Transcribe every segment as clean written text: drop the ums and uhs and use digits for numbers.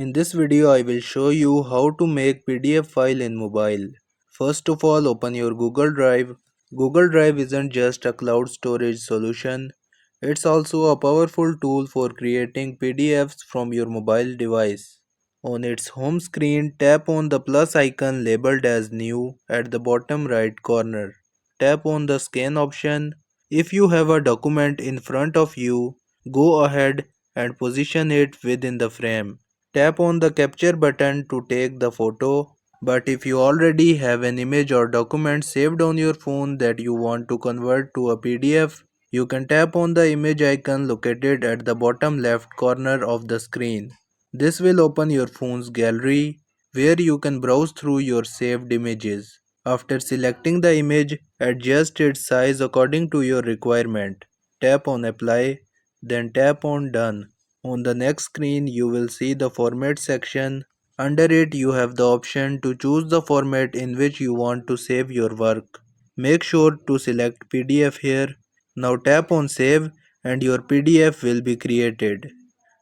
In this video I will show you how to make PDF file in mobile. First of all, open your Google Drive. Google Drive isn't just a cloud storage solution, it's also a powerful tool for creating PDFs from your mobile device. On its home screen, tap on the plus icon labeled as New at the bottom right corner. Tap on the scan option. If you have a document in front of you, go ahead and position it within the frame. Tap on the capture button to take the photo. But if you already have an image or document saved on your phone that you want to convert to a PDF, you can tap on the image icon located at the bottom left corner of the screen. This will open your phone's gallery where you can browse through your saved images. After selecting the image, adjust its size according to your requirement. Tap on apply, then tap on done. On the next screen, you will see the format section. Under it, you have the option to choose the format in which you want to save your work. Make sure to select PDF here. Now tap on save and your PDF will be created.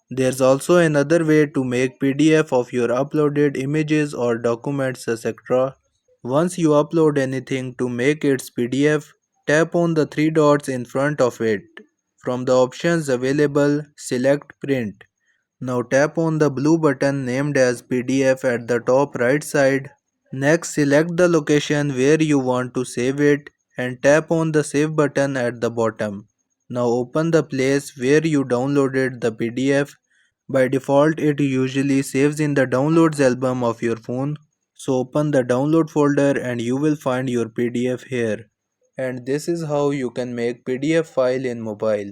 There's also another way to make PDF of your uploaded images or documents etc. Once you upload anything to make its PDF, tap on the three dots in front of it. From the options available, select print. Now tap on the blue button named as PDF at the top right side. Next, select the location where you want to save it and tap on the save button at the bottom. Now open the place where you downloaded the PDF. By default, it usually saves in the downloads album of your phone. So open the download folder and you will find your PDF here. And this is how you can make PDF file in mobile.